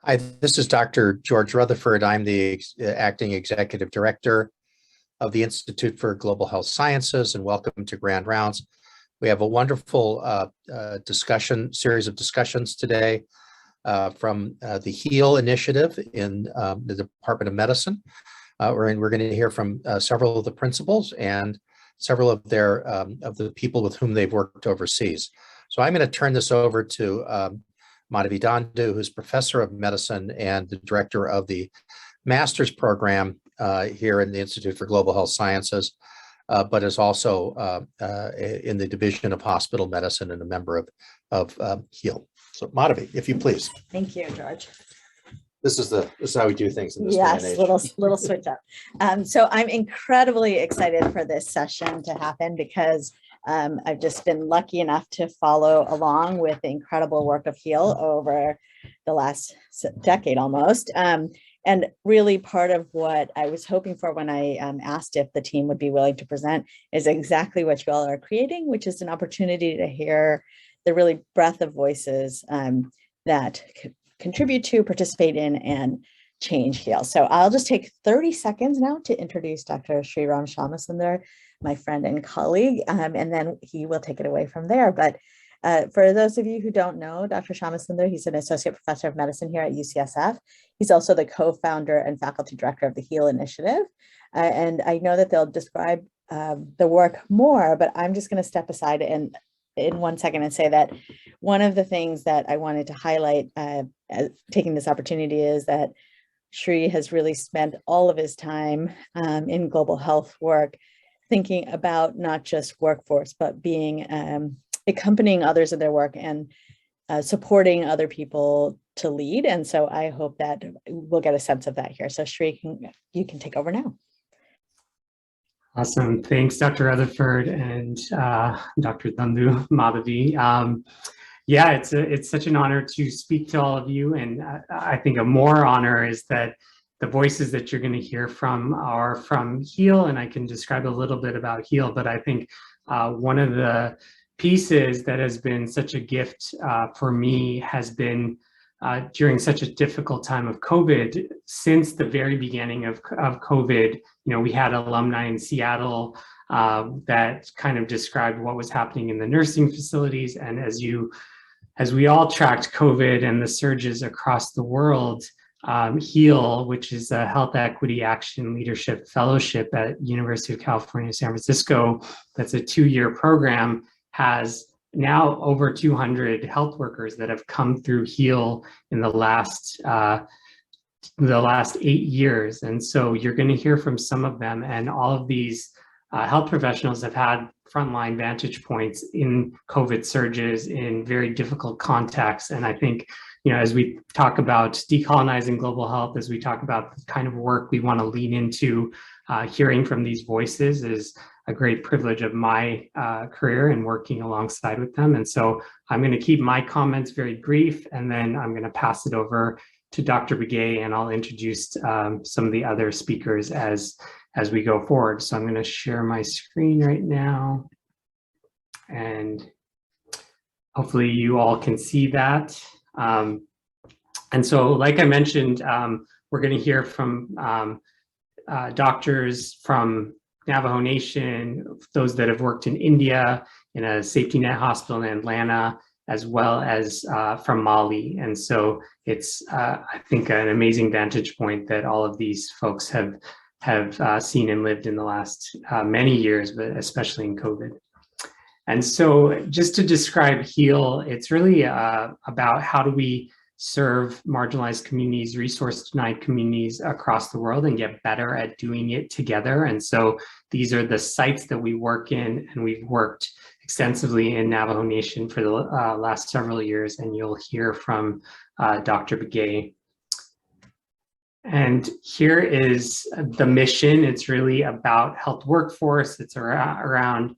Hi, this is Dr. George Rutherford. I'm the acting executive director of the Institute for Global Health Sciences, and welcome to Grand Rounds. We have a wonderful series of discussions today from the HEAL initiative in the Department of Medicine. We're going to hear from several of the principals and several of the people with whom they've worked overseas. So I'm going to turn this over to Madhavi Dandu, who's professor of medicine and the director of the master's program here in the Institute for Global Health Sciences, but is also in the Division of Hospital Medicine and a member of HEAL. So Madhavi, if you please. Thank you, George. This is how we do things in this day and age. little switch up. So I'm incredibly excited for this session to happen because I've just been lucky enough to follow along with the incredible work of HEAL over the last decade almost. And really part of what I was hoping for when I asked if the team would be willing to present is exactly what you all are creating, which is an opportunity to hear the really breadth of voices that contribute to, participate in, and change HEAL. So I'll just take 30 seconds now to introduce Dr. Sriram Shamasunder, my friend and colleague, and then he will take it away from there. But for those of you who don't know, Dr. Shamasunder, he's an associate professor of medicine here at UCSF. He's also the co-founder and faculty director of the HEAL initiative. And I know that they'll describe the work more, but I'm just going to step aside and in 1 second and say that one of the things that I wanted to highlight taking this opportunity is that Sri has really spent all of his time in global health work thinking about not just workforce, but being accompanying others in their work and supporting other people to lead. And so I hope that we'll get a sense of that here. So Sri, you can take over now. Awesome. Thanks, Dr. Rutherford and Dr. Dandu, Madhavi. Yeah, it's such an honor to speak to all of you. And I think a more honor is that the voices that you're going to hear from are from HEAL, and I can describe a little bit about HEAL, but I think one of the pieces that has been such a gift for me has been during such a difficult time of COVID. Since the very beginning of COVID, we had alumni in Seattle that kind of described what was happening in the nursing facilities. And as we all tracked COVID and the surges across the world, HEAL, which is a Health Equity Action Leadership Fellowship at University of California, San Francisco, that's a 2-year program, has now over 200 health workers that have come through HEAL in the last 8 years. And so you're going to hear from some of them, and all of these health professionals have had frontline vantage points in COVID surges in very difficult contexts. And I think, as we talk about decolonizing global health, as we talk about the kind of work we want to lean into, hearing from these voices is a great privilege of my career and working alongside with them. And so I'm going to keep my comments very brief, and then I'm going to pass it over to Dr. Begay, and I'll introduce some of the other speakers as we go forward. So I'm going to share my screen right now, and hopefully you all can see that. And so, like I mentioned, we're going to hear from doctors from Navajo Nation, those that have worked in India in a safety net hospital in Atlanta, as well as from Mali. And so it's, I think, an amazing vantage point that all of these folks have seen and lived in the last many years, but especially in COVID. And so just to describe HEAL, it's really about how do we serve marginalized communities, resource-denied communities across the world, and get better at doing it together. And so these are the sites that we work in, and we've worked extensively in Navajo Nation for the last several years, and you'll hear from Dr. Begay. And here is the mission. It's really about health workforce. It's around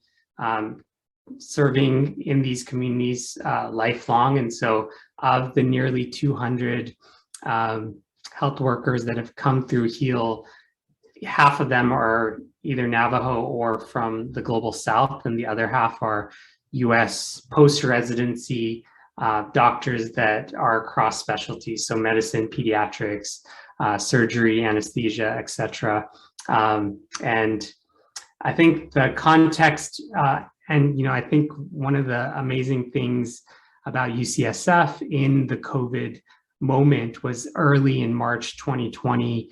serving in these communities lifelong. And so of the nearly 200 health workers that have come through HEAL, half of them are either Navajo or from the global South, and the other half are US post-residency doctors that are cross specialties, so medicine, pediatrics, surgery, anesthesia, etc. And I think the context, and I think one of the amazing things about UCSF in the COVID moment was early in March 2020,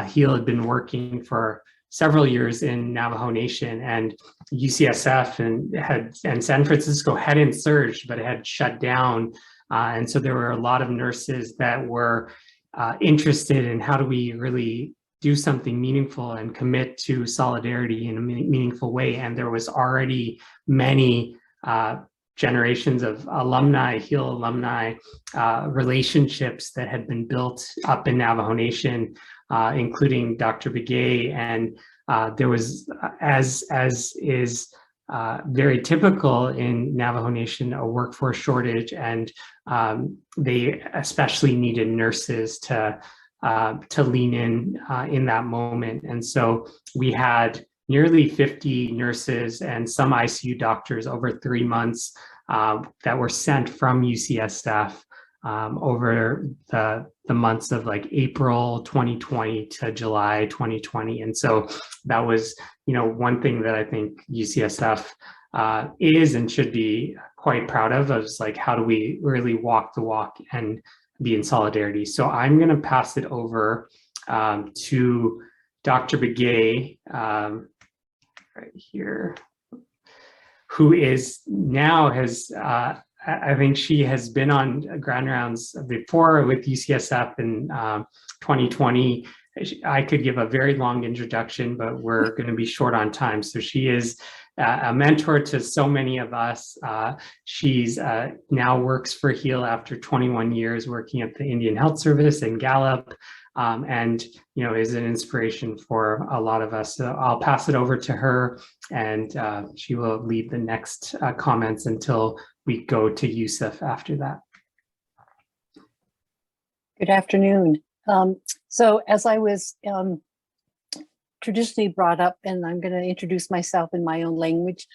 HEAL had been working for several years in Navajo Nation, and UCSF and San Francisco hadn't surged, but it had shut down. And so there were a lot of nurses that were interested in how do we really do something meaningful and commit to solidarity in a meaningful way. And there was already many generations of alumni, HEAL alumni, relationships that had been built up in Navajo Nation, including Dr. Begay. And there was, as is very typical in Navajo Nation, a workforce shortage, and they especially needed nurses to lean in that moment. And so we had nearly 50 nurses and some ICU doctors over 3 months that were sent from UCSF over the months of like April 2020 to July 2020. And so that was, one thing that I think UCSF is and should be quite proud of, is like, how do we really walk the walk and be in solidarity? So I'm going to pass it over to Dr. Begay, right here, who is now I think she has been on Grand Rounds before with UCSF in 2020. I could give a very long introduction, but we're going to be short on time. So she is a mentor to so many of us. She's now works for HEAL after 21 years working at the Indian Health Service in Gallup, and is an inspiration for a lot of us. So I'll pass it over to her, and she will lead the next comments until we go to Youssouf after that. Good afternoon. So as I was traditionally brought up, and I'm going to introduce myself in my own language.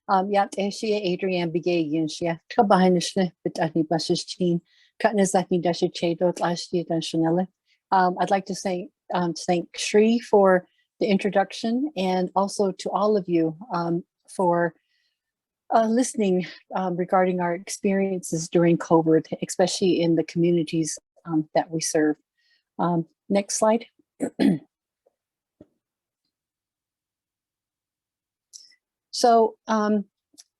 Adriann Begay, I'd like to thank Shri for the introduction, and also to all of you for listening regarding our experiences during COVID, especially in the communities that we serve. Next slide. So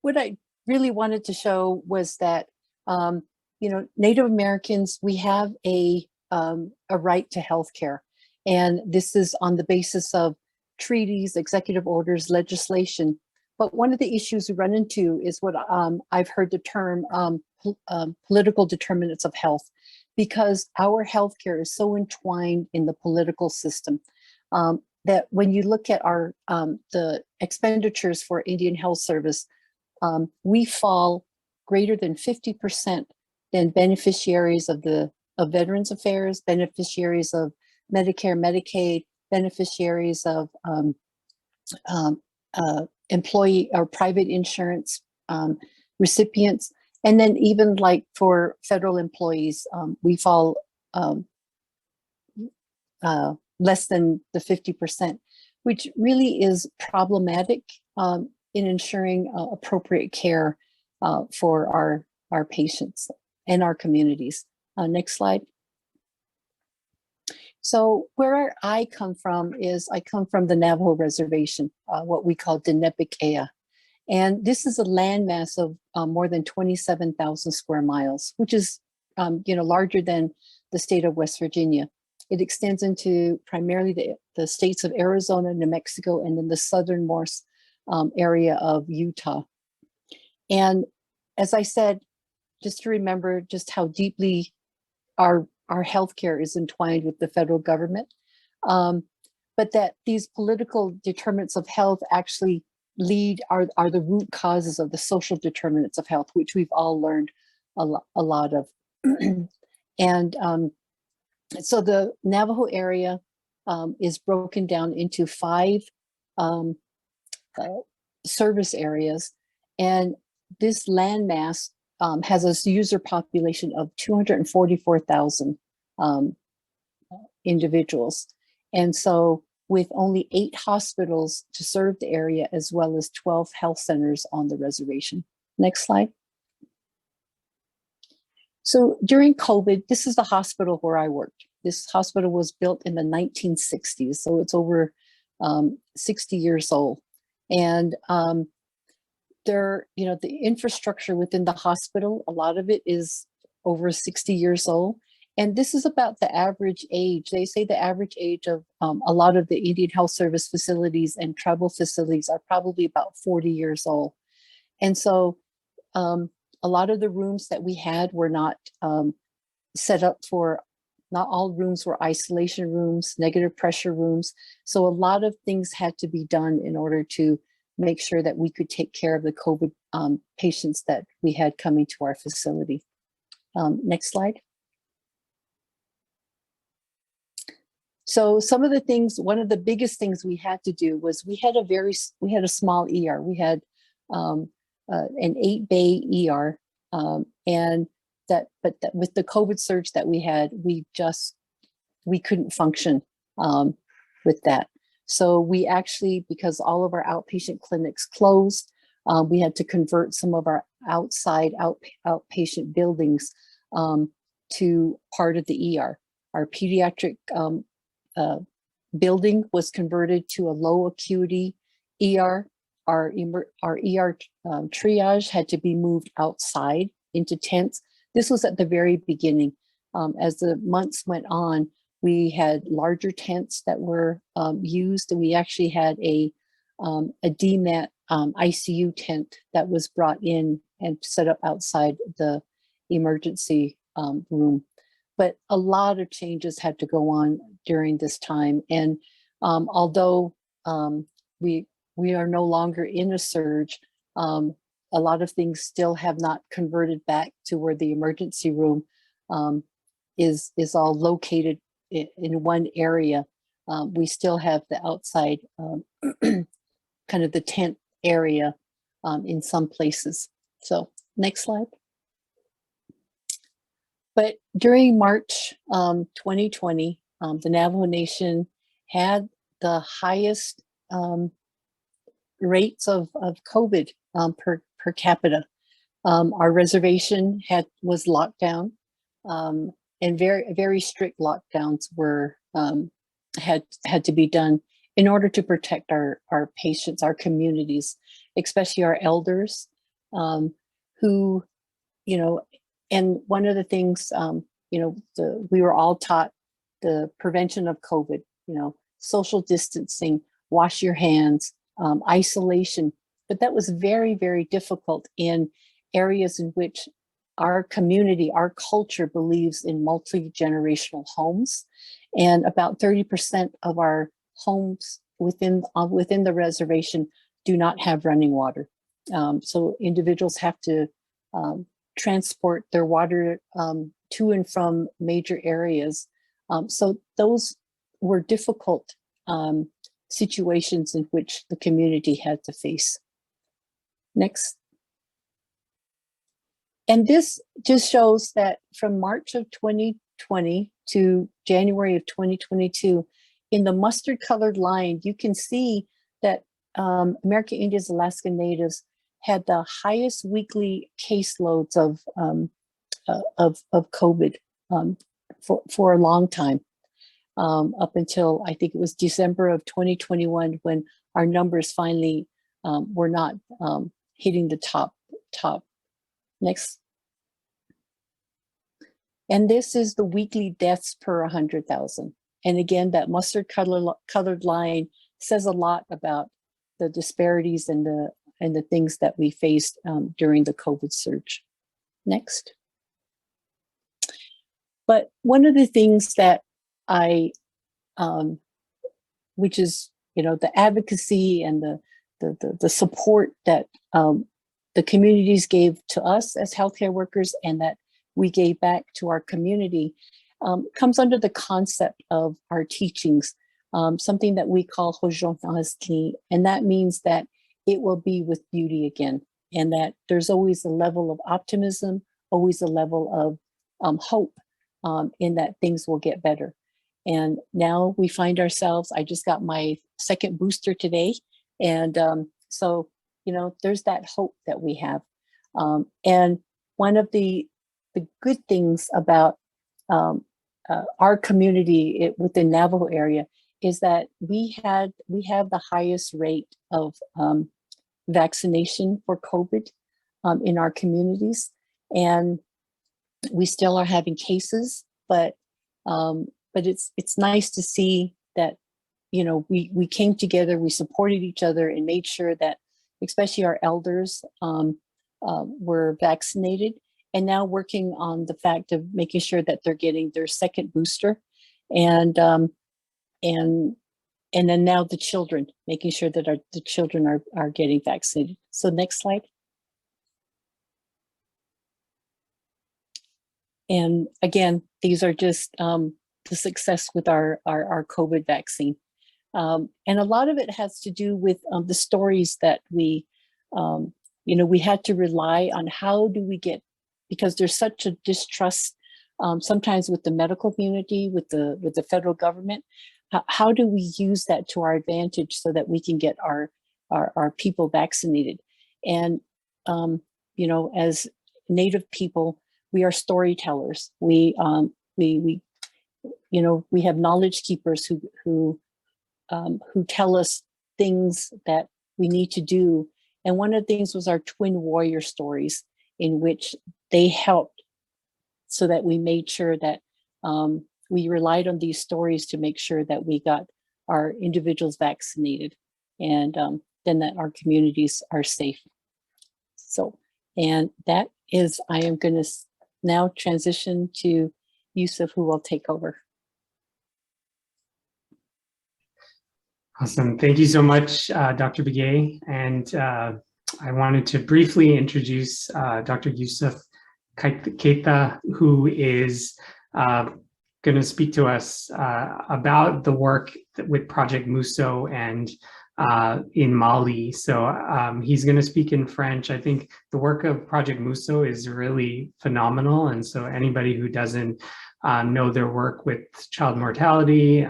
what I really wanted to show was that, Native Americans, we have a right to health care. And this is on the basis of treaties, executive orders, legislation. But one of the issues we run into is what I've heard the term political determinants of health, because our healthcare is so entwined in the political system that when you look at our the expenditures for Indian Health Service, we fall greater than 50% than beneficiaries of Veterans Affairs, beneficiaries of Medicare, Medicaid, beneficiaries of employee or private insurance recipients. And then even like for federal employees, we fall less than the 50%, which really is problematic in ensuring appropriate care for our patients and our communities. Next slide. So where I come from is I come from the Navajo Reservation, what we call Dinepik-Ea. And this is a landmass of more than 27,000 square miles, which is larger than the state of West Virginia. It extends into primarily the states of Arizona, New Mexico, and then the southernmost area of Utah. And as I said, just to remember just how deeply our healthcare is entwined with the federal government, but that these political determinants of health actually are the root causes of the social determinants of health, which we've all learned a lot of. And so the Navajo area is broken down into 5 service areas, and this landmass has a user population of 244,000 individuals. And so with only 8 hospitals to serve the area, as well as 12 health centers on the reservation. Next slide. So during COVID, this is the hospital where I worked. This hospital was built in the 1960s, so it's over 60 years old. And the infrastructure within the hospital, a lot of it is over 60 years old. And this is about the average age. They say the average age of a lot of the Indian Health Service facilities and tribal facilities are probably about 40 years old. And so a lot of the rooms that we had were not set up for, not all rooms were isolation rooms, negative pressure rooms. So a lot of things had to be done in order to make sure that we could take care of the COVID patients that we had coming to our facility. Next slide. So some of the things, one of the biggest things we had to do was we had a small ER. We had an 8-bay ER, but with the COVID surge that we had, we couldn't function with that. So we actually, because all of our outpatient clinics closed, we had to convert some of our outpatient buildings to part of the ER. Our pediatric building was converted to a low acuity ER. Our ER triage had to be moved outside into tents. This was at the very beginning. As the months went on, we had larger tents that were used, and we actually had a DMAT ICU tent that was brought in and set up outside the emergency room. But a lot of changes had to go on during this time. And although we are no longer in a surge, a lot of things still have not converted back to where the emergency room is all located in one area. We still have the outside kind of the tent area in some places. So next slide. But during March 2020, the Navajo Nation had the highest rates of COVID per capita. Our reservation was locked down, and very strict lockdowns were had to be done in order to protect our patients, our communities, especially our elders, who, and one of the things, we were all taught the prevention of COVID, social distancing, wash your hands, isolation, but that was very, very difficult in areas in which our community, our culture believes in multi-generational homes, and about 30% of our homes within the reservation do not have running water. So individuals have to transport their water to and from major areas. So those were difficult situations in which the community had to face. Next. And this just shows that from March of 2020 to January of 2022, in the mustard colored line, you can see that American Indians, Alaska Natives had the highest weekly caseloads of COVID for a long time, up until I think it was December of 2021 when our numbers finally were not hitting the top. Next. And this is the weekly deaths per 100,000. And again, that mustard colored line says a lot about the disparities and the things that we faced during the COVID surge. Next. But one of the things that which is, the advocacy and the support that the communities gave to us as healthcare workers and that we gave back to our community comes under the concept of our teachings, something that we call Hojong, and that means that it will be with beauty again. and that there's always a level of optimism, always a level of hope in that things will get better. And now we find ourselves, I just got my second booster today. And so, you know, there's that hope that we have. And one of the good things about our community within Navajo area is that we have the highest rate of vaccination for COVID in our communities. And we still are having cases, but it's nice to see that, you know, we came together, we supported each other and made sure that especially our elders were vaccinated, and now working on the fact of making sure that they're getting their second booster, and then now the children, making sure that the children are getting vaccinated. So next slide. And again, these are just the success with our COVID vaccine. And a lot of it has to do with the stories that we had to rely on. How do we get, because there's such a distrust sometimes with the medical community, with the federal government. How do we use that to our advantage so that we can get our people vaccinated? And as Native people, we are storytellers. We have knowledge keepers who tell us things that we need to do. And one of the things was our twin warrior stories, in which they helped so that we made sure that we relied on these stories to make sure that we got our individuals vaccinated, and then that our communities are safe. So, and that is, I am going to now transition to Youssouf, who will take over. Awesome. Thank you so much, Dr. Begay. And I wanted to briefly introduce Dr. Youssouf Keita, who is going to speak to us about the work with Project Muso and in Mali. So he's going to speak in French. I think the work of Project Muso is really phenomenal. And so anybody who doesn't know their work with child mortality,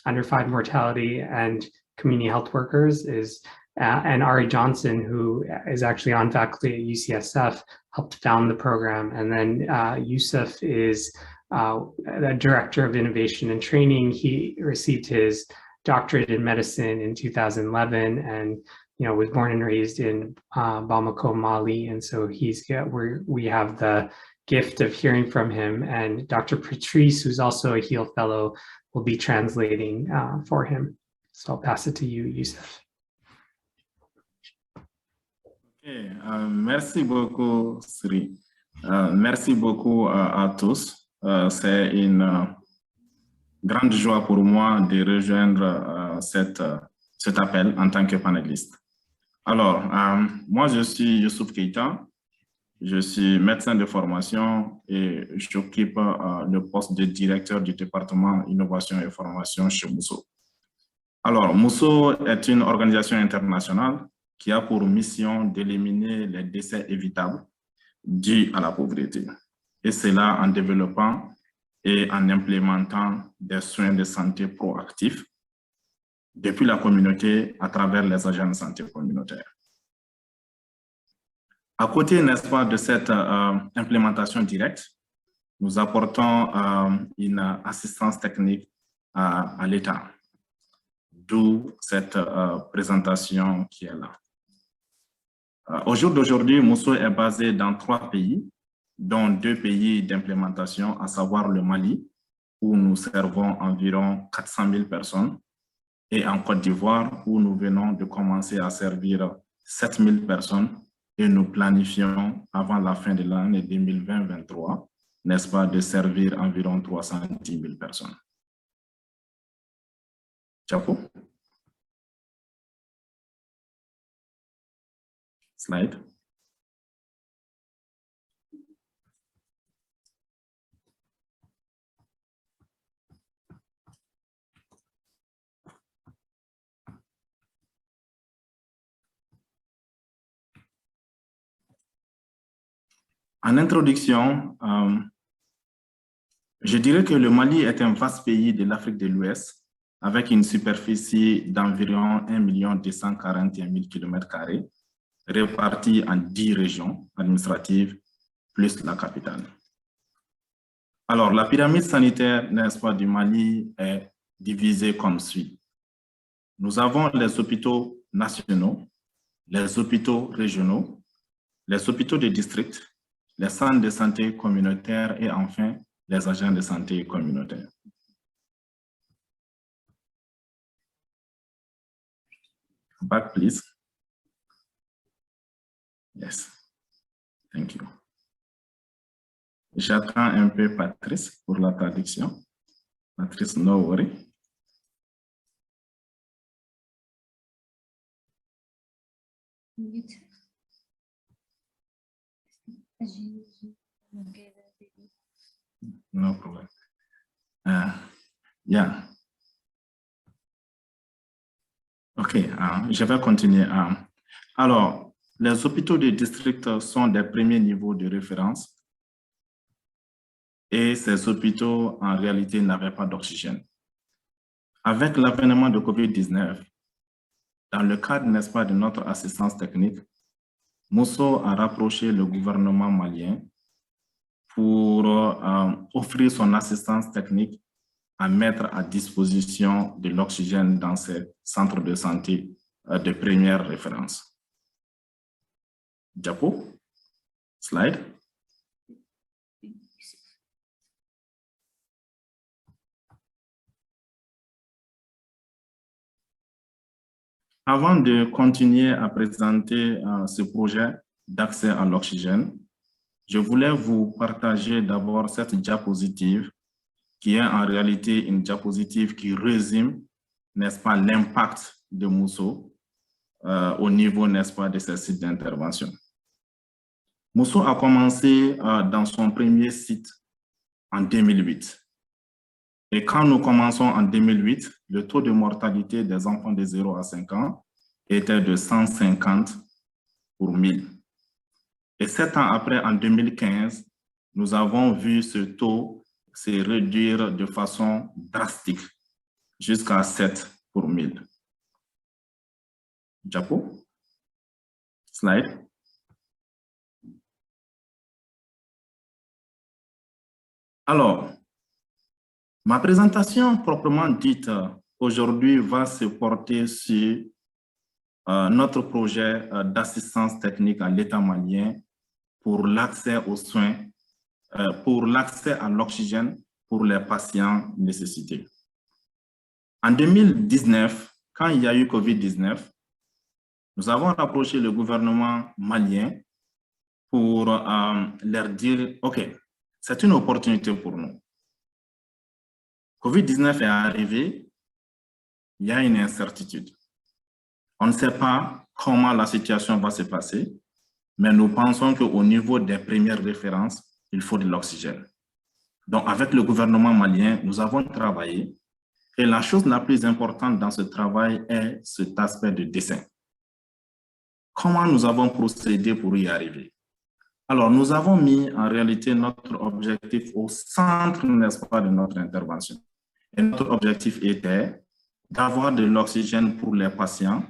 under 5 mortality, and community health workers is, and Ari Johnson, who is actually on faculty at UCSF, helped found the program. And then Youssouf is the Director of Innovation and Training. He received his doctorate in medicine in 2011, and was born and raised in Bamako, Mali. And so we have the gift of hearing from him. And Dr. Patrice, who's also a HEAL Fellow, will be translating for him. So I'll pass it to you, Youssouf. Okay, merci beaucoup, Sri. Merci beaucoup à tous. C'est une grande joie pour moi de rejoindre cet appel en tant que panéliste. Alors, moi, je suis Youssouf Keita. Je suis médecin de formation et j'occupe le poste de directeur du département innovation et formation chez Muso. Alors, Muso est une organisation internationale qui a pour mission d'éliminer les décès évitables dus à la pauvreté. Et cela en développant et en implémentant des soins de santé proactifs depuis la communauté à travers les agents de santé communautaires. À côté, n'est-ce pas, de cette implémentation directe, nous apportons une assistance technique à l'État, d'où cette présentation qui est là. Au jour d'aujourd'hui, Muso est basé dans 3 pays, dont 2 pays d'implémentation, à savoir le Mali, où nous servons environ 400 000 personnes, et en Côte d'Ivoire, où nous venons de commencer à servir 7 000 personnes, et nous planifions, avant la fin de l'année 2020-2023, n'est-ce pas, de servir environ 310 000 personnes. Chapeau. Slide. En introduction, je dirais que le Mali est un vaste pays de l'Afrique de l'Ouest avec une superficie d'environ 1 241 000 km² répartie en 10 régions administratives plus la capitale. Alors, la pyramide sanitaire, n'est-ce pas, du Mali est divisée comme suit. Nous avons les hôpitaux nationaux, les hôpitaux régionaux, les hôpitaux de district, les centres de santé communautaires et enfin les agents de santé communautaires. Back, please. Yes. Thank you. J'attends un peu Patrice pour la traduction. Patrice, no worry. No problem. Yeah. OK, je vais continuer. Alors, les hôpitaux de district sont des premiers niveaux de référence et ces hôpitaux, en réalité, n'avaient pas d'oxygène. Avec l'avènement de COVID-19, dans le cadre, n'est-ce pas, de notre assistance technique, Mousso a rapproché le gouvernement malien pour offrir son assistance technique à mettre à disposition de l'oxygène dans ces centres de santé de première référence. Diapo, slide. Avant de continuer à présenter ce projet d'accès à l'oxygène, je voulais vous partager d'abord cette diapositive qui est en réalité une diapositive qui résume, n'est-ce pas, l'impact de Mousso au niveau, n'est-ce pas, de ces sites d'intervention. Mousso a commencé dans son premier site en 2008. Et quand nous commençons en 2008, le taux de mortalité des enfants de 0 à 5 ans était de 150 pour 1000. Et 7 ans après, en 2015, nous avons vu ce taux se réduire de façon drastique jusqu'à 7 pour 1000. Diapo. Slide. Alors, ma présentation proprement dite aujourd'hui va se porter sur notre projet d'assistance technique à l'État malien pour l'accès aux soins, pour l'accès à l'oxygène pour les patients nécessités. En 2019, quand il y a eu COVID-19, nous avons rapproché le gouvernement malien pour leur dire, OK, c'est une opportunité pour nous. COVID-19 est arrivé, il y a une incertitude. On ne sait pas comment la situation va se passer, mais nous pensons qu'au niveau des premières références, il faut de l'oxygène. Donc, avec le gouvernement malien, nous avons travaillé et la chose la plus importante dans ce travail est cet aspect de dessin. Comment nous avons procédé pour y arriver? Alors, nous avons mis en réalité notre objectif au centre, n'est-ce pas, de notre intervention. Et notre objectif était d'avoir de l'oxygène pour les patients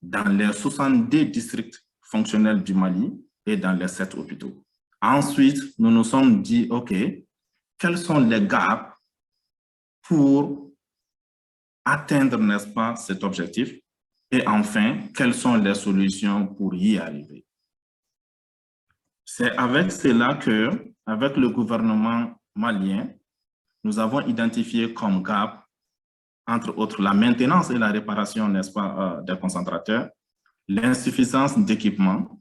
dans les 70 districts fonctionnels du Mali et dans les 7 hôpitaux. Ensuite, nous nous sommes dit, OK, quels sont les gaps pour atteindre, n'est-ce pas, cet objectif? Et enfin, quelles sont les solutions pour y arriver? C'est avec cela que, avec le gouvernement malien, nous avons identifié comme gap, entre autres, la maintenance et la réparation, n'est-ce pas, des concentrateurs, l'insuffisance d'équipement,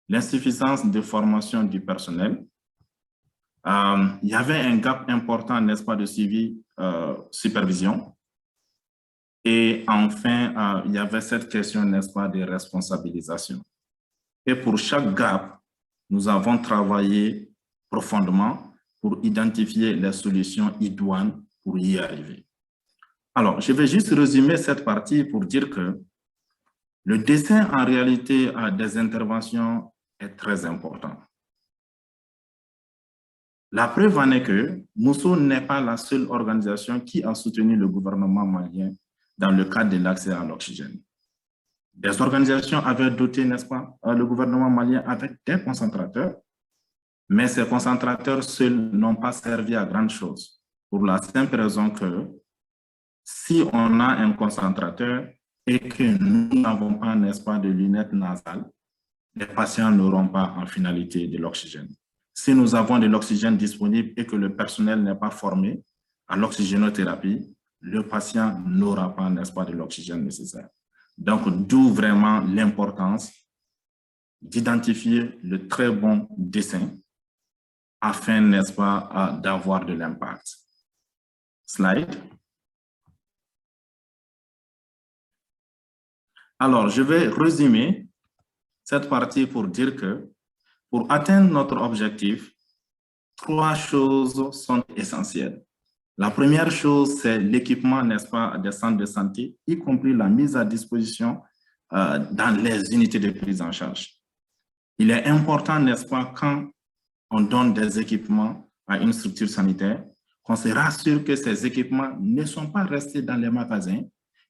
l'insuffisance de formation du personnel. Il y avait un gap important, n'est-ce pas, de suivi, supervision. Et enfin, il y avait cette question, n'est-ce pas, de responsabilisation. Et pour chaque gap, nous avons travaillé profondément pour identifier les solutions idoines pour y arriver. Alors, je vais juste résumer cette partie pour dire que le dessin, en réalité, des interventions est très important. La preuve en est que Mousso n'est pas la seule organisation qui a soutenu le gouvernement malien dans le cadre de l'accès à l'oxygène. Des organisations avaient doté, n'est-ce pas, le gouvernement malien avec des concentrateurs, mais ces concentrateurs seuls n'ont pas servi à grande chose, pour la simple raison que si on a un concentrateur et que nous n'avons pas, n'est-ce pas, de lunettes nasales, les patients n'auront pas en finalité de l'oxygène. Si nous avons de l'oxygène disponible et que le personnel n'est pas formé à l'oxygénothérapie, le patient n'aura pas, n'est-ce pas, de l'oxygène nécessaire. Donc, d'où vraiment l'importance d'identifier le très bon dessin afin, n'est-ce pas, d'avoir de l'impact. Slide. Alors, je vais résumer cette partie pour dire que pour atteindre notre objectif, 3 choses sont essentielles. La première chose, c'est l'équipement, n'est-ce pas, des centres de santé, y compris la mise à disposition dans les unités de prise en charge. Il est important, n'est-ce pas, quand on donne des équipements à une structure sanitaire, qu'on se rassure que ces équipements ne sont pas restés dans les magasins,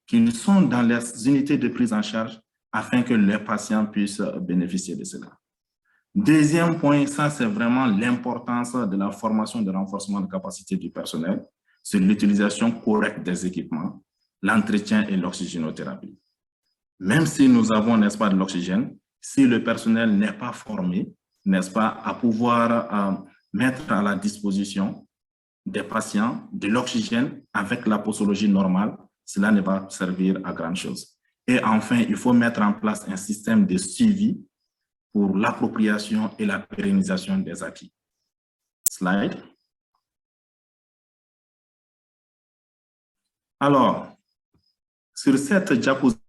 qu'ils sont dans les unités de prise en charge afin que les patients puissent bénéficier de cela. Deuxième point, ça c'est vraiment l'importance de la formation de renforcement de capacité du personnel sur l'utilisation correcte des équipements, l'entretien et l'oxygénothérapie. Même si nous avons, n'est-ce pas, de l'oxygène, si le personnel n'est pas formé, n'est-ce pas, à pouvoir mettre à la disposition des patients de l'oxygène avec la posologie normale, cela ne va servir à grand chose. Et enfin, il faut mettre en place un système de suivi pour l'appropriation et la pérennisation des acquis. Slide. Alors, sur cette diapositive,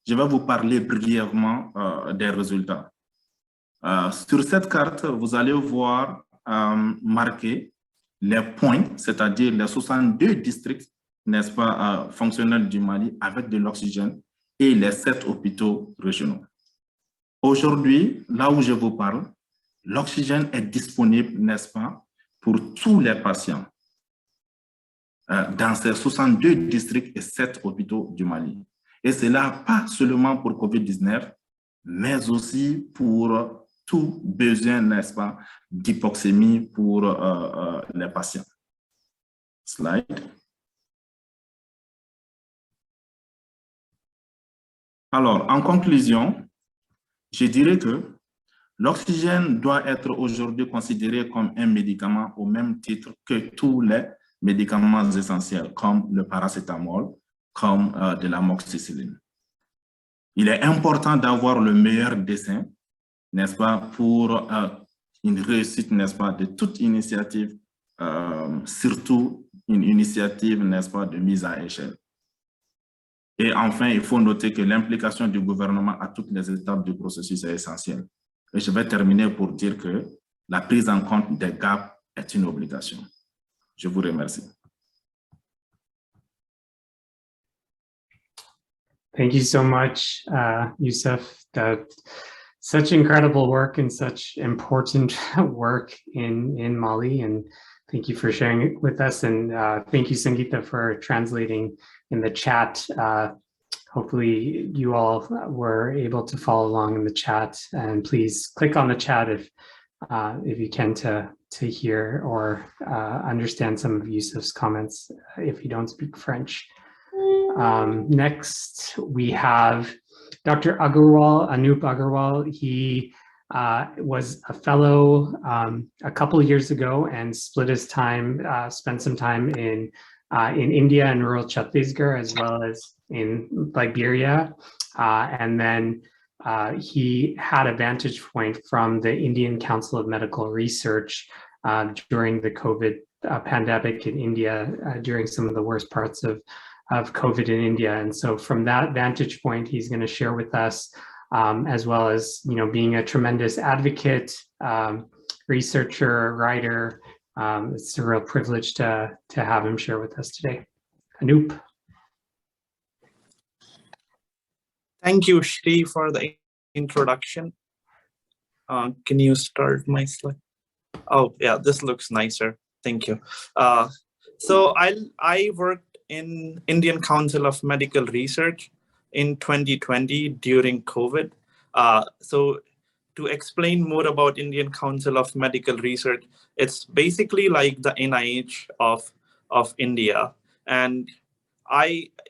je vais vous parler brièvement des résultats. Sur cette carte, vous allez voir marquer les points, c'est-à-dire les 62 districts, n'est-ce pas, fonctionnels du Mali avec de l'oxygène et les 7 hôpitaux régionaux. Aujourd'hui, là où je vous parle, l'oxygène est disponible, n'est-ce pas, pour tous les patients dans ces 62 districts et 7 hôpitaux du Mali. Et cela pas seulement pour COVID-19, mais aussi pour tout besoin, n'est-ce pas, d'hypoxémie pour les patients. Slide. Alors, en conclusion, je dirais que l'oxygène doit être aujourd'hui considéré comme un médicament au même titre que tous les médicaments essentiels, comme le paracétamol, comme de l'amoxicilline. Il est important d'avoir le meilleur dessin, n'est-ce pas, pour une réussite, n'est-ce pas, de toute initiative, surtout une initiative, n'est-ce pas, de mise à échelle. Et enfin, il faut noter que l'implication du gouvernement à toutes les étapes du processus est essentielle. Et je vais terminer pour dire que la prise en compte des gaps est une obligation. Je vous remercie. Thank you so much, Youssouf. Such incredible work and such important work in Mali. And thank you for sharing it with us. And thank you, Sangeeta, for translating in the chat. Hopefully you all were able to follow along in the chat. And please click on the chat if you can to hear or understand some of Youssouf's comments if you don't speak French. Next, we have Dr. Agarwal, Anup Agarwal. He was a fellow a couple of years ago and split his time, spent some time in India and rural Chhattisgarh, as well as in Liberia. And then he had a vantage point from the Indian Council of Medical Research during the COVID pandemic in India, during some of the worst parts of COVID in India. And so from that vantage point, he's going to share with us, as well as, you know, being a tremendous advocate, researcher, writer. It's a real privilege to have him share with us today. Anup. Thank you, Shri, for the introduction. Can you start my slide? Oh, yeah, this looks nicer. Thank you. So I worked in Indian Council of Medical Research in 2020 during COVID. So to explain more about Indian Council of Medical Research, it's basically like the NIH of India, and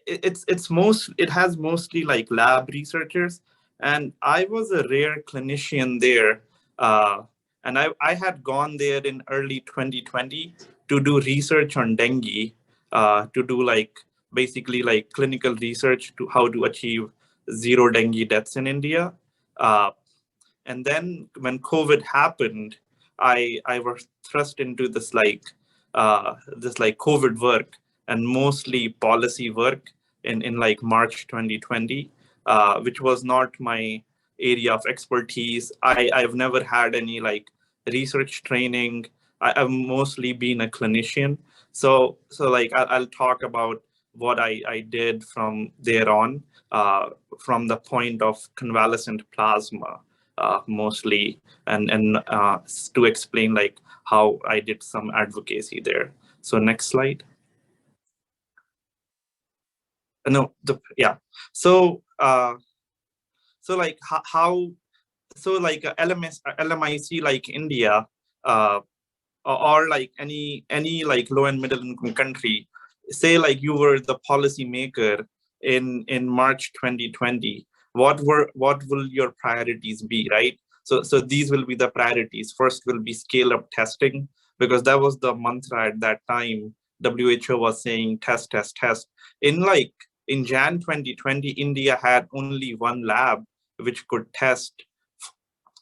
it has mostly like lab researchers, and I was a rare clinician there, and I had gone there in early 2020 to do research on dengue, to do like basically like clinical research to how to achieve zero dengue deaths in India. Uh, and then when COVID happened, I was thrust into this like COVID work and mostly policy work in like March 2020, which was not my area of expertise. I've never had any like research training. I've mostly been a clinician. So like I'll talk about what I did from there on, from the point of convalescent plasma, mostly, and to explain like how I did some advocacy there. So next slide. No, yeah. So so like how so like LMIC like India, or like any like low and middle income country, say like you were the policy maker in March 2020, what will your priorities be, right? So these will be the priorities. First will be scale up testing, because that was the mantra at that time. WHO was saying test. In Jan 2020, India had only one lab which could test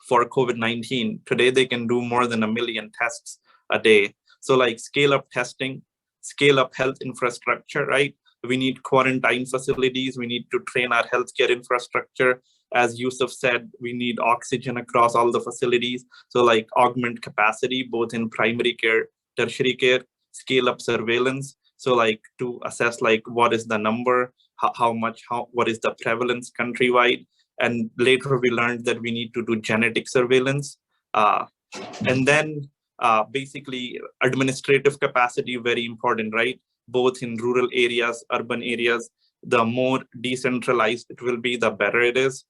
for COVID-19. Today, they can do more than 1 million tests a day. So like scale up testing, scale up health infrastructure, right? We need quarantine facilities. We need to train our healthcare infrastructure. As Youssouf said, we need oxygen across all the facilities. So like augment capacity, both in primary care, tertiary care, scale up surveillance. So like to assess like what is the number, what is the prevalence countrywide. And later we learned that we need to do genetic surveillance. And then basically administrative capacity, very important, right? Both in rural areas, urban areas, the more decentralized it will be, the better it is.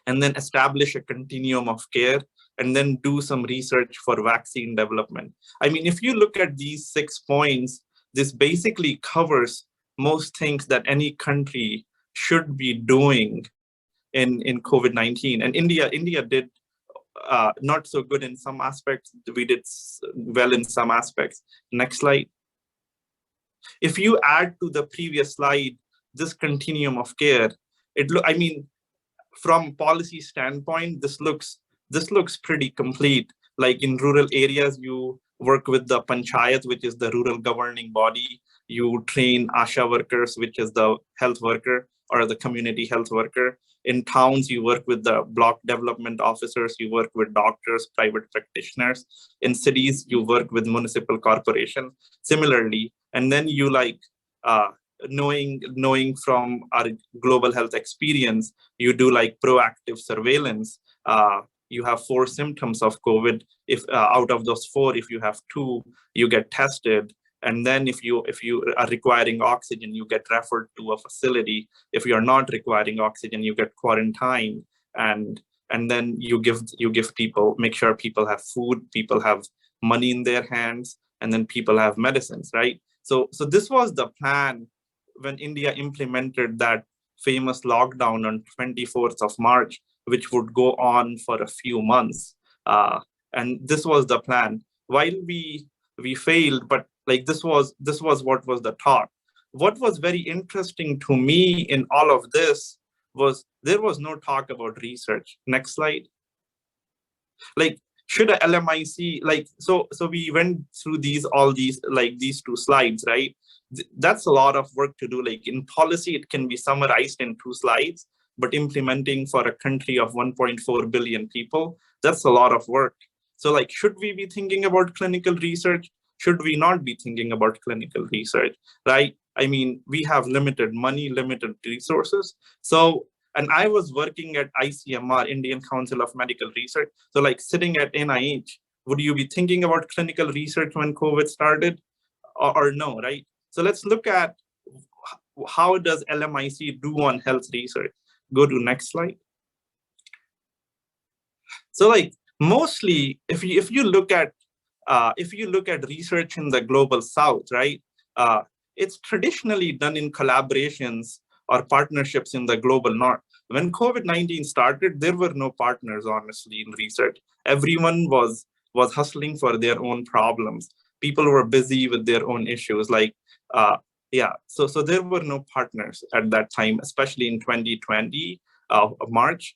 And then establish a continuum of care, and then do some research for vaccine development. I mean, if you look at these 6 points, this basically covers most things that any country should be doing in COVID-19. And India did not so good in some aspects. We did well in some aspects. Next slide. If you add to the previous slide this continuum of care, I mean, from policy standpoint, this looks pretty complete. Like in rural areas, you work with the panchayat, which is the rural governing body. You train ASHA workers, which is the health worker or the community health worker. In towns, you work with the block development officers, you work with doctors, private practitioners. In cities, you work with municipal corporations. Similarly, and then you like knowing from our global health experience, you do like proactive surveillance. You have 4 symptoms of COVID. If out of those 4, if you have 2, you get tested. And then if you are requiring oxygen, you get referred to a facility. If you're not requiring oxygen, you get quarantined. And then you give people, make sure people have food, people have money in their hands, and then people have medicines, right? So this was the plan when India implemented that famous lockdown on 24th of March, which would go on for a few months. And this was the plan. While we failed, but like this was what was the talk. What was very interesting to me in all of this was there was no talk about research. Next slide. Like, should a LMIC, like, so we went through these 2 slides, right? That's a lot of work to do. Like in policy, it can be summarized in 2 slides, but implementing for a country of 1.4 billion people, that's a lot of work. So like, should we be thinking about clinical research? Should we not be thinking about clinical research, right? I mean, we have limited money, limited resources. So, and I was working at ICMR, Indian Council of Medical Research. So like sitting at NIH, would you be thinking about clinical research when COVID started, or no, right? So let's look at how does LMIC do on health research. Go to next slide. So like mostly, if you look at research in the global South, right, it's traditionally done in collaborations or partnerships in the global North. When COVID-19 started, there were no partners, honestly, in research. Everyone was hustling for their own problems. People were busy with their own issues. Like, so there were no partners at that time, especially in 2020, March,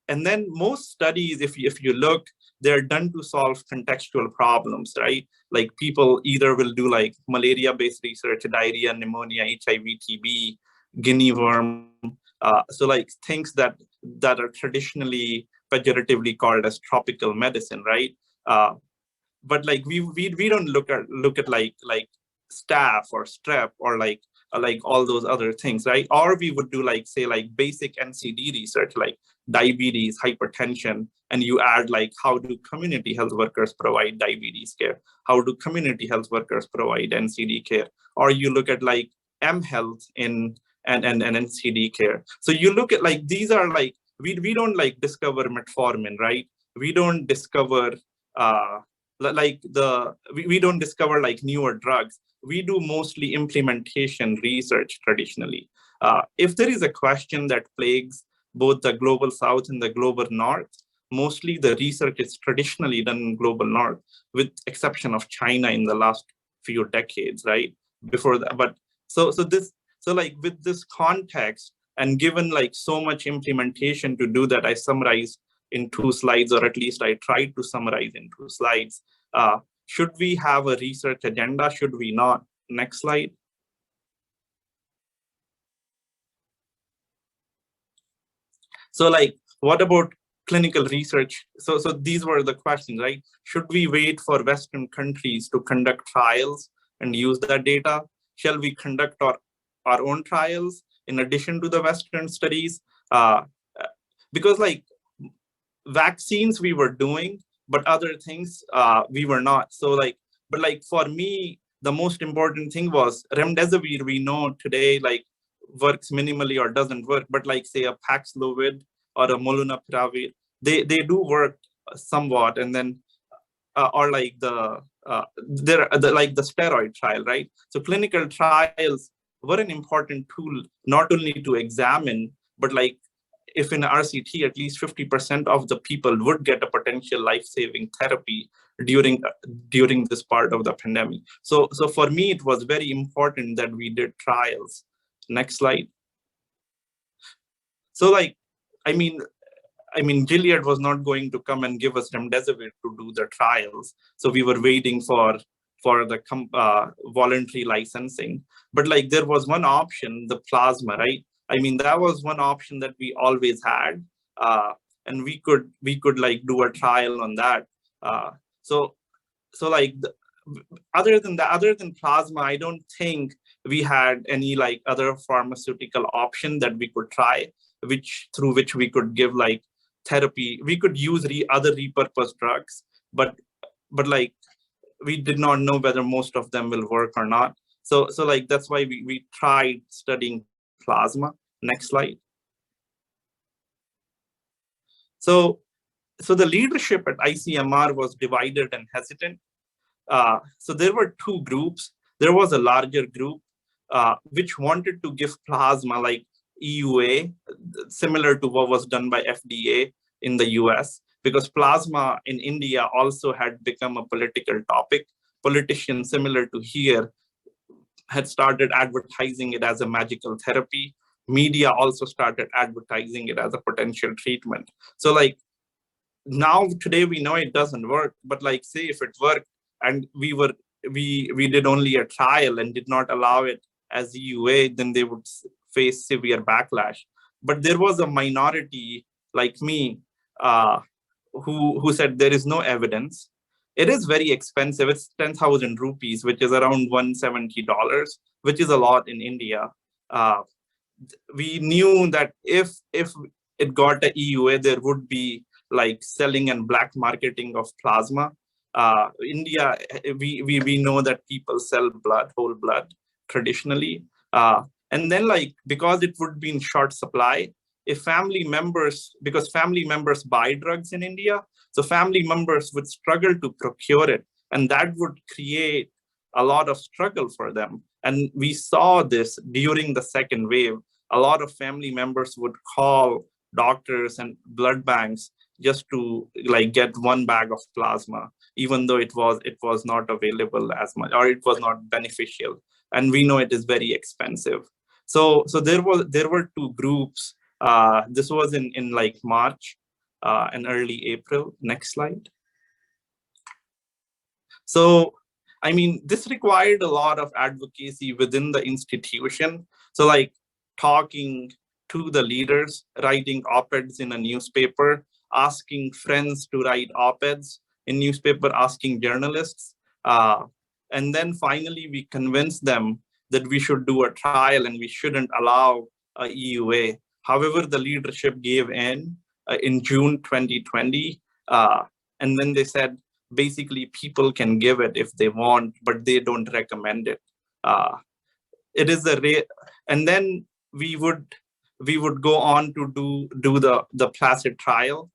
and then most studies, if you look, they're done to solve contextual problems, right? Like people either will do like malaria-based research, diarrhea, pneumonia, HIV, TB, guinea worm. So like things that are traditionally pejoratively called as tropical medicine, right? But like we don't look at like staph or strep or like all those other things, right? Or we would do like say like basic NCD research, like diabetes, hypertension, and you add like how do community health workers provide diabetes care? How do community health workers provide NCD care? Or you look at like M health and NCD care. So you look at like these are like we don't like discover metformin, right? We don't discover we don't discover like newer drugs. We do mostly implementation research traditionally. If there is a question that plagues both the global South and the global North, mostly the research is traditionally done in global North, with exception of China in the last few decades, right? Before that, but so like with this context, and given like so much implementation to do that, I summarized in 2 slides, or at least I tried to summarize in 2 slides. Should we have a research agenda? Should we not? Next slide. So like, what about clinical research? So these were the questions, right? Should we wait for Western countries to conduct trials and use that data? Shall we conduct our own trials in addition to the Western studies? Because like vaccines we were doing, but other things we were not. So like, but like for me, the most important thing was remdesivir. We know today like works minimally or doesn't work, but like say a Paxlovid or a molnupiravir, they do work somewhat. And then or like the steroid trial, right? So clinical trials were an important tool, not only to examine, but like if in RCT, at least 50% of the people would get a potential life-saving therapy during this part of the pandemic. So for me, it was very important that we did trials. Next slide. So like, I mean, Gilead was not going to come and give us remdesivir to do the trials. So we were waiting for the voluntary licensing. But like there was one option, the plasma, right? I mean, that was one option that we always had, and we could like do a trial on that. So like other than plasma, I don't think we had any like other pharmaceutical option that we could try, through which we could give like therapy. We could use other repurposed drugs, but like we did not know whether most of them will work or not. So like that's why we tried studying plasma. Next slide. So the leadership at ICMR was divided and hesitant. So there were 2 groups. There was a larger group which wanted to give plasma like EUA, similar to what was done by FDA in the US, because plasma in India also had become a political topic. Politicians similar to here had started advertising it as a magical therapy. Media also started advertising it as a potential treatment. So like now today we know it doesn't work, but like say if it worked and we did only a trial and did not allow it as EUA, then they would face severe backlash. But there was a minority like me who said there is no evidence. It is very expensive. It's 10,000 rupees, which is around $170, which is a lot in India. We knew that if it got a EUA, there would be like selling and black marketing of plasma. India, we know that people sell blood, whole blood, traditionally. And then like, because it would be in short supply, if family members, because family members buy drugs in India, so family members would struggle to procure it. And that would create a lot of struggle for them. And we saw this during the second wave. A lot of family members would call doctors and blood banks just to like get one bag of plasma, even though it was not available as much, or it was not beneficial. And we know it is very expensive. So there were two groups. This was in like March and early April. Next slide. So, I mean, this required a lot of advocacy within the institution. So like talking to the leaders, writing op-eds in a newspaper, asking friends to write op-eds in newspaper, asking journalists. And then finally, we convinced them that we should do a trial and we shouldn't allow a EUA. However, the leadership gave in June 2020. And then they said, basically, people can give it if they want, but they don't recommend it. It is a rare, and then we would go on to do the Placid trial.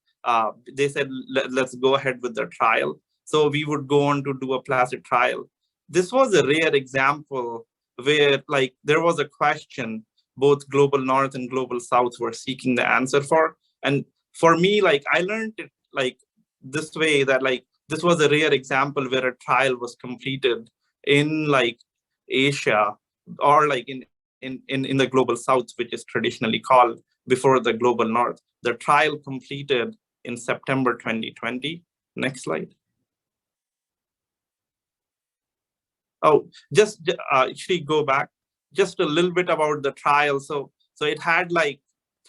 They said, let's go ahead with the trial. So we would go on to do a Placid trial. This was a rare example where like there was a question both Global North and Global South were seeking the answer for. And for me, like I learned it like this way, that like this was a rare example where a trial was completed in like Asia, or like in the Global South, which is traditionally called before the Global North. The trial completed in September 2020. Next slide. Oh, just actually go back just a little bit about the trial. So it had like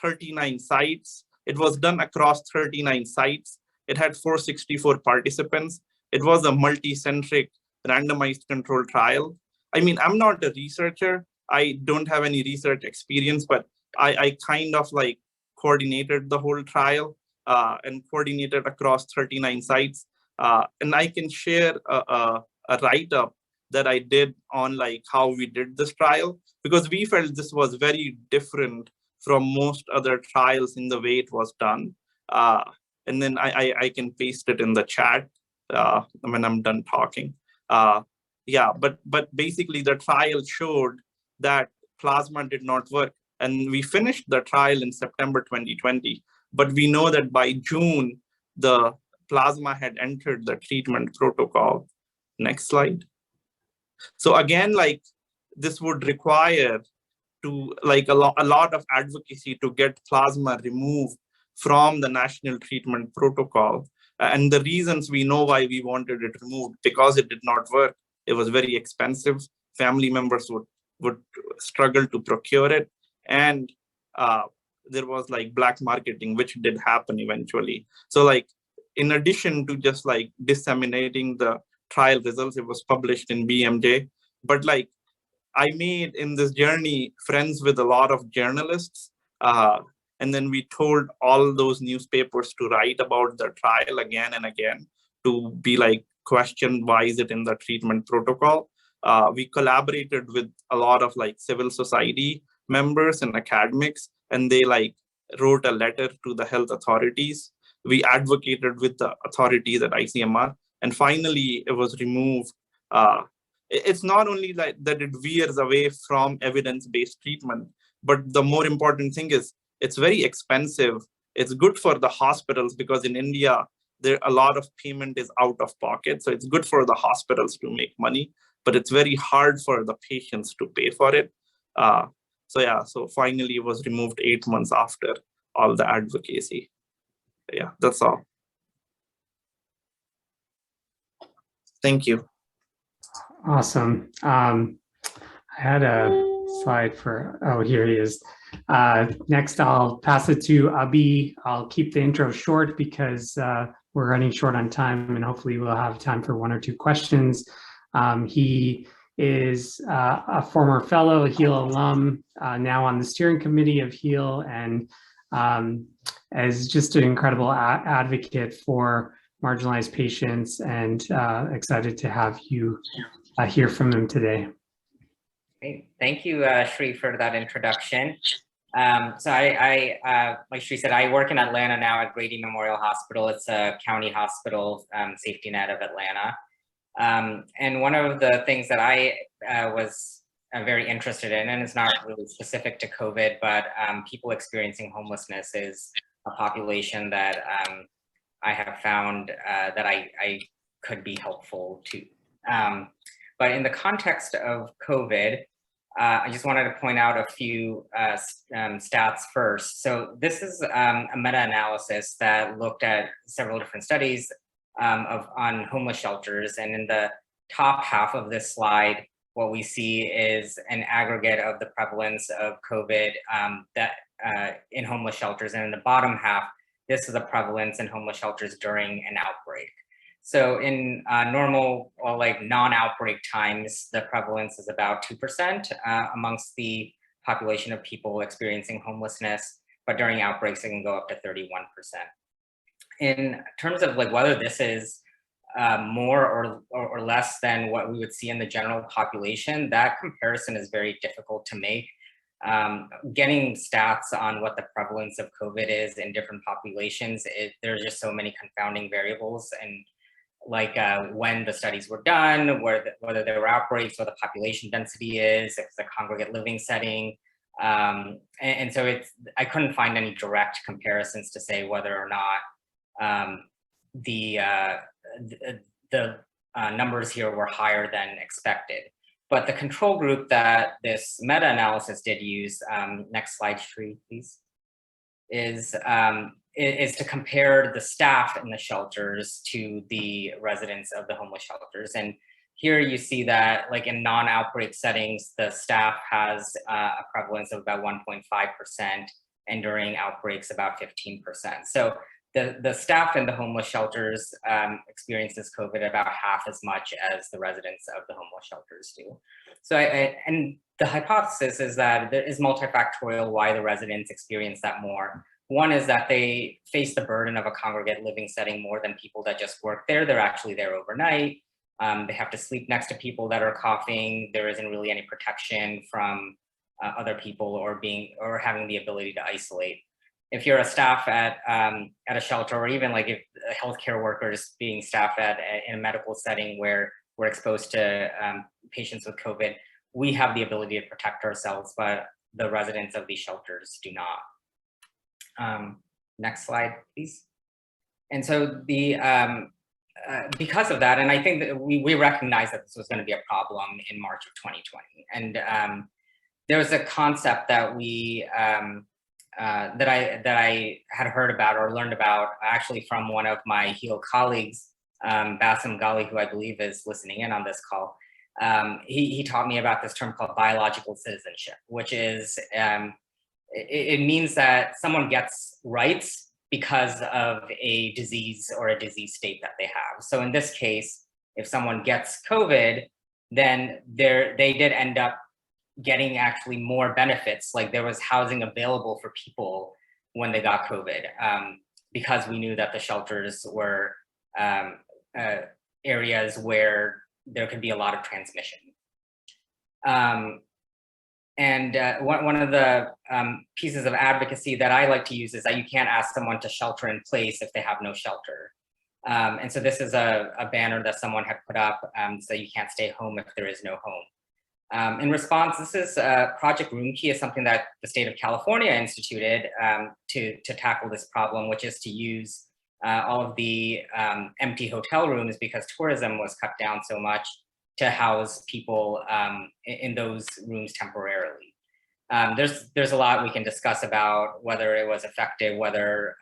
39 sites. It was done across 39 sites. It had 464 participants. It was a multi-centric randomized controlled trial. I mean, I'm not a researcher. I don't have any research experience, but I kind of like coordinated the whole trial and coordinated across 39 sites. And I can share a write-up that I did on like how we did this trial, because we felt this was very different from most other trials in the way it was done. And then I can paste it in the chat when I'm done talking. Yeah, but basically the trial showed that plasma did not work. And we finished the trial in September 2020. But we know that by June, the plasma had entered the treatment protocol. Next slide. So again, like this would require to like a lot of advocacy to get plasma removed from the national treatment protocol. And the reasons we know why we wanted it removed, because it did not work. It was very expensive. Family members would struggle to procure it. And there was like black marketing, which did happen eventually. So like, in addition to just like disseminating the trial results, it was published in BMJ. But like, I made in this journey friends with a lot of journalists. And then we told all those newspapers to write about the trial again and again, to be like, question, why is it in the treatment protocol? We collaborated with a lot of like civil society members and academics, and they like wrote a letter to the health authorities. We advocated with the authorities at ICMR, and finally it was removed. It's not only like that it veers away from evidence-based treatment, but the more important thing is it's very expensive. It's good for the hospitals, because in India, there a lot of payment is out of pocket. So it's good for the hospitals to make money, but it's very hard for the patients to pay for it. So yeah, so finally it was removed 8 months after all the advocacy. Yeah, that's all. Thank you. Awesome. I had a slide for, oh, here he is. Next, I'll pass it to Abhi. I'll keep the intro short because we're running short on time, and hopefully we'll have time for 1 or 2 questions. He is a former fellow, HEAL alum, now on the steering committee of HEAL, and as just an incredible advocate for marginalized patients, and excited to have you hear from him today. Great. Thank you, Sri, for that introduction. So like Sri said, I work in Atlanta now at Grady Memorial Hospital. It's a county hospital, safety net of Atlanta. And one of the things that I was very interested in, and it's not really specific to COVID, but people experiencing homelessness is a population that I have found that I could be helpful to. But in the context of COVID, I just wanted to point out a few stats first. So this is a meta-analysis that looked at several different studies on homeless shelters. And in the top half of this slide, what we see is an aggregate of the prevalence of COVID in homeless shelters. And in the bottom half, this is the prevalence in homeless shelters during an outbreak. So in normal or like non-outbreak times, the prevalence is about 2% amongst the population of people experiencing homelessness, but during outbreaks, it can go up to 31%. In terms of like whether this is more or less than what we would see in the general population, that comparison is very difficult to make. Getting stats on what the prevalence of COVID is in different populations, there's just so many confounding variables, and like when the studies were done, whether there were outbreaks, what the population density is, if it's a congregate living setting. And so I couldn't find any direct comparisons to say whether or not the numbers here were higher than expected. But the control group that this meta-analysis did use, next slide, Sri, please, is to compare the staff in the shelters to the residents of the homeless shelters. And here you see that like in non-outbreak settings, the staff has a prevalence of about 1.5%, and during outbreaks about 15%. So the staff in the homeless shelters experiences COVID about half as much as the residents of the homeless shelters do. So and the hypothesis is that there is multifactorial why the residents experience that more. One is that they face the burden of a congregate living setting more than people that just work there. They're actually there overnight. They have to sleep next to people that are coughing. There isn't really any protection from other people or having the ability to isolate. If you're a staff at a shelter, or even like if a healthcare worker is being staffed in a medical setting where we're exposed to patients with COVID, we have the ability to protect ourselves, but the residents of these shelters do not. Next slide, please. And so because of that, and I think that we recognized that this was going to be a problem in March of 2020. And there was a concept that that I had heard about or learned about actually from one of my HEAL colleagues, Bassem Ghali, who I believe is listening in on this call. He taught me about this term called biological citizenship, which is, it means that someone gets rights because of a disease or a disease state that they have. So in this case, if someone gets COVID, then they did end up getting actually more benefits. Like there was housing available for people when they got COVID, because we knew that the shelters were areas where there could be a lot of transmission. One of the pieces of advocacy that I like to use is that you can't ask someone to shelter in place if they have no shelter. And so this is a banner that someone had put up, so you can't stay home if there is no home. In response, this is Project Room Key is something that the state of California instituted to tackle this problem, which is to use all of the empty hotel rooms, because tourism was cut down so much, to house people in those rooms temporarily. There's a lot we can discuss about whether it was effective, whether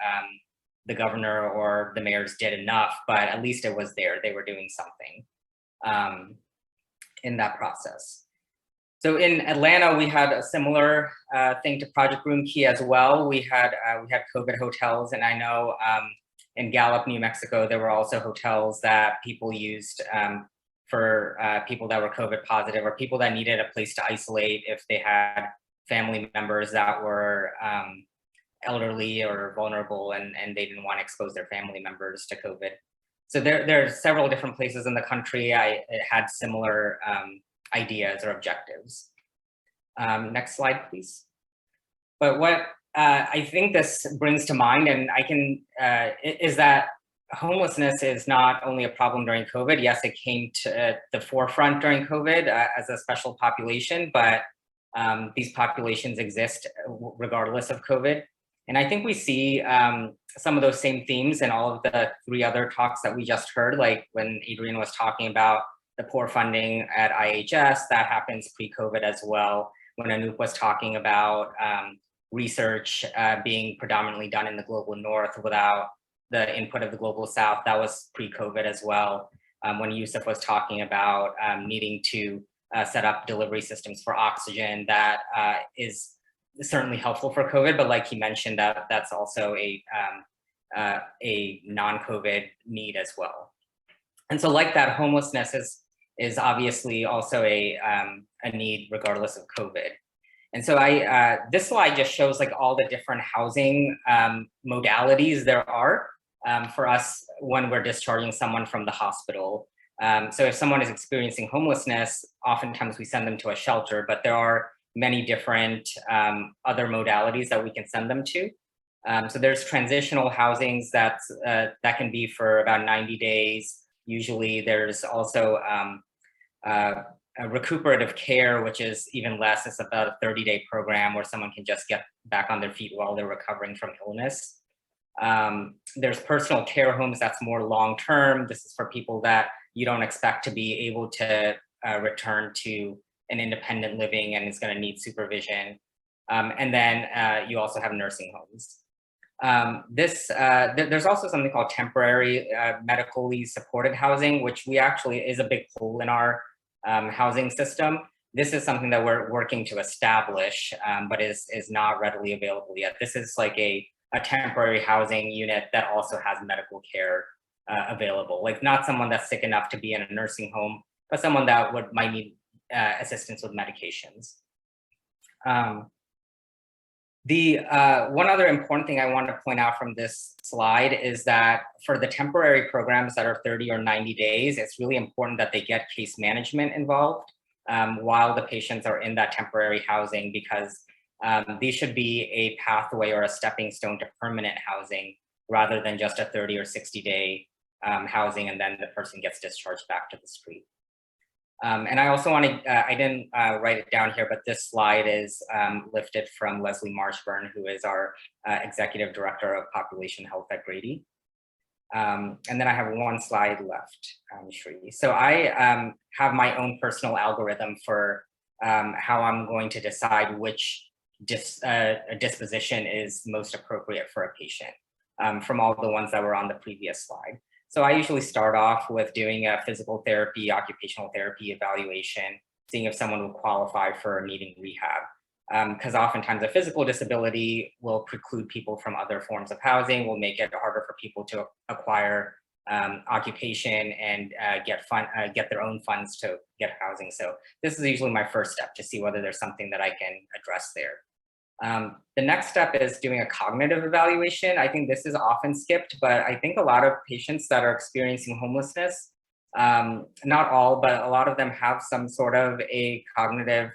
the governor or the mayors did enough, but at least it was there. They were doing something in that process. So in Atlanta, we had a similar thing to Project Room Key as well. We had COVID hotels, and I know in Gallup, New Mexico, there were also hotels that people used for people that were COVID positive, or people that needed a place to isolate if they had family members that were elderly or vulnerable, and they didn't want to expose their family members to COVID. So there are several different places in the country it had similar ideas or objectives. Next slide, please. But what I think this brings to mind, and is that homelessness is not only a problem during COVID. Yes, it came to the forefront during COVID as a special population, but these populations exist regardless of COVID. And I think we see some of those same themes in all of the 3 other talks that we just heard, like when Adriann was talking about the poor funding at IHS, that happens pre-COVID as well. When Anub was talking about research being predominantly done in the global north without the input of the global south, that was pre-COVID as well. When Youssouf was talking about needing to set up delivery systems for oxygen, that is certainly helpful for COVID, but like he mentioned, that's also a non-COVID need as well. And so like that, homelessness is obviously also a need regardless of COVID. And so this slide just shows like all the different housing modalities there are for us when we're discharging someone from the hospital. So if someone is experiencing homelessness, oftentimes we send them to a shelter, but there are many different other modalities that we can send them to. So there's transitional housings that can be for about 90 days. Usually there's also a recuperative care, which is even less. It's about a 30-day program where someone can just get back on their feet while they're recovering from illness. There's personal care homes that's more long-term. This is for people that you don't expect to be able to return to an independent living and is going to need supervision. And then you also have nursing homes. There's also something called temporary medically supported housing, which is a big hole in our housing system. This is something that we're working to establish, but is not readily available yet. This is like a temporary housing unit that also has medical care available, like not someone that's sick enough to be in a nursing home, but someone that might need assistance with medications. One other important thing I want to point out from this slide is that for the temporary programs that are 30 or 90 days, it's really important that they get case management involved while the patients are in that temporary housing, because these should be a pathway or a stepping stone to permanent housing rather than just a 30 or 60-day housing and then the person gets discharged back to the street. And I also want to, I didn't write it down here, but this slide is lifted from Leslie Marshburn, who is our Executive Director of Population Health at Grady. And then I have one slide left, Shri. So I have my own personal algorithm for how I'm going to decide which disposition is most appropriate for a patient from all the ones that were on the previous slide. So I usually start off with doing a physical therapy, occupational therapy evaluation, seeing if someone will qualify for needing rehab. Because oftentimes a physical disability will preclude people from other forms of housing, will make it harder for people to acquire occupation and get their own funds to get housing. So this is usually my first step to see whether there's something that I can address there. The next step is doing a cognitive evaluation. I think this is often skipped, but I think a lot of patients that are experiencing homelessness, not all, but a lot of them have some sort of a cognitive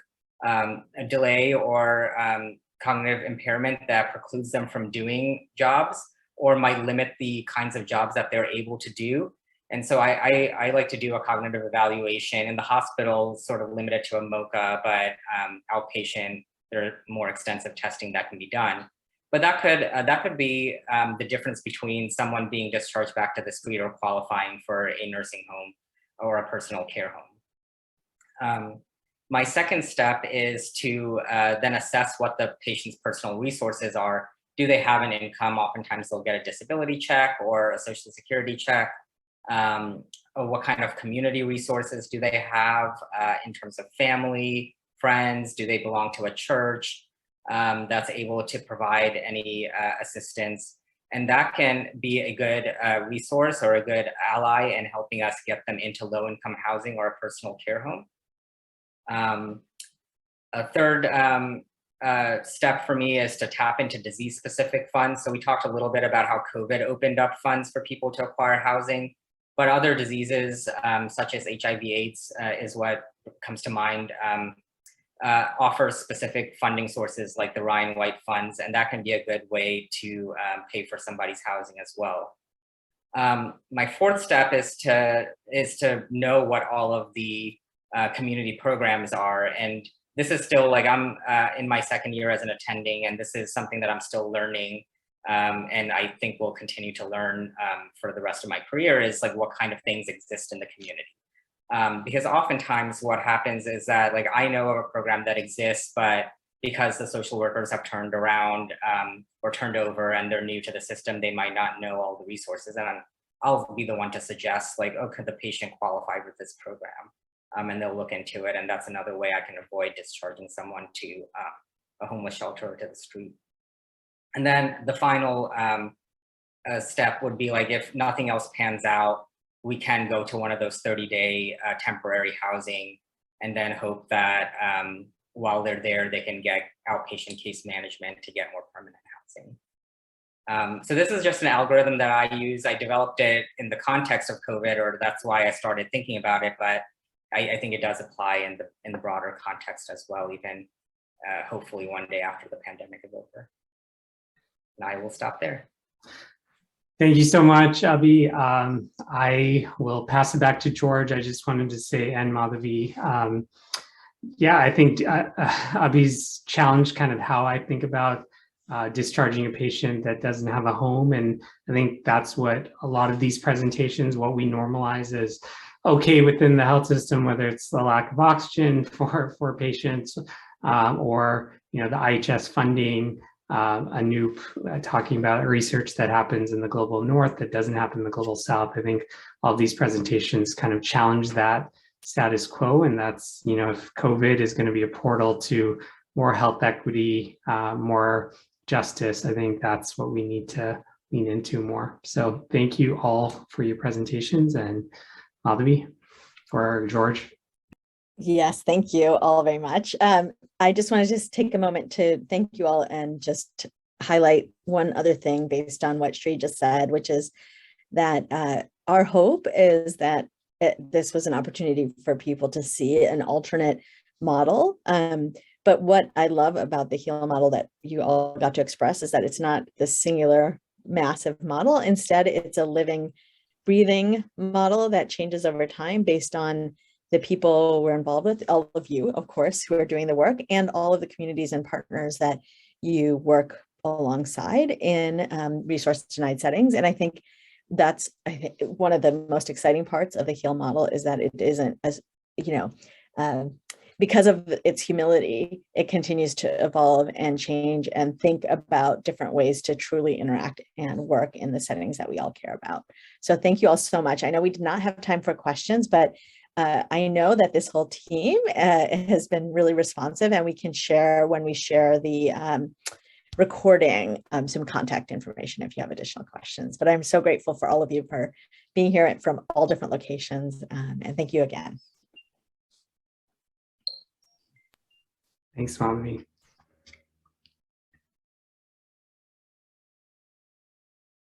delay or cognitive impairment that precludes them from doing jobs or might limit the kinds of jobs that they're able to do. And so I like to do a cognitive evaluation in the hospital, sort of limited to a MOCA, but outpatient, there are more extensive testing that can be done. But that could be the difference between someone being discharged back to the street or qualifying for a nursing home or a personal care home. My second step is to then assess what the patient's personal resources are. Do they have an income? Oftentimes they'll get a disability check or a social security check. Or what kind of community resources do they have in terms of family, friends? Do they belong to a church that's able to provide any assistance? And that can be a good resource or a good ally in helping us get them into low-income housing or a personal care home. A third step for me is to tap into disease-specific funds. So we talked a little bit about how COVID opened up funds for people to acquire housing, but other diseases such as HIV/AIDS is what comes to mind, offers specific funding sources like the Ryan White funds, and that can be a good way to pay for somebody's housing as well. My fourth step is to know what all of the community programs are, and this is still like I'm in my second year as an attending, and this is something that I'm still learning, and I think will continue to learn for the rest of my career, is like what kind of things exist in the community. Because oftentimes what happens is that like I know of a program that exists, but because the social workers have turned around or turned over and they're new to the system, they might not know all the resources. And I'll be the one to suggest like, oh, could the patient qualify with this program? And they'll look into it. And that's another way I can avoid discharging someone to a homeless shelter or to the street. And then the final step would be like, if nothing else pans out, we can go to one of those 30-day temporary housing and then hope that while they're there, they can get outpatient case management to get more permanent housing. So this is just an algorithm that I use. I developed it in the context of COVID, or that's why I started thinking about it, but I think it does apply in the broader context as well, even hopefully one day after the pandemic is over. And I will stop there. Thank you so much, Abhi. I will pass it back to George. I just wanted to say, and Madhavi, yeah, I think Abhi's challenged kind of how I think about discharging a patient that doesn't have a home. And I think that's what a lot of these presentations, what we normalize as okay within the health system, whether it's the lack of oxygen for patients or, you know, the IHS funding, Anub talking about research that happens in the global north that doesn't happen in the global south. I think all of these presentations kind of challenge that status quo, and that's, you know, if COVID is going to be a portal to more health equity, more justice, I think that's what we need to lean into more. So thank you all for your presentations, and Madhavi or George. Yes, thank you all very much. I just want to just take a moment to thank you all and just highlight one other thing based on what Sri just said, which is that our hope is that this was an opportunity for people to see an alternate model. But what I love about the HEAL model that you all got to express is that it's not the singular massive model. Instead, it's a living, breathing model that changes over time based on the people we're involved with, all of you, of course, who are doing the work, and all of the communities and partners that you work alongside in resource denied settings. And I think that's one of the most exciting parts of the HEAL model, is that it isn't, as you know, because of its humility, it continues to evolve and change and think about different ways to truly interact and work in the settings that we all care about. So thank you all so much. I know we did not have time for questions, but I know that this whole team has been really responsive, and we can share, when we share the recording, some contact information if you have additional questions. But I'm so grateful for all of you for being here from all different locations, and thank you again. Thanks, Madhavi.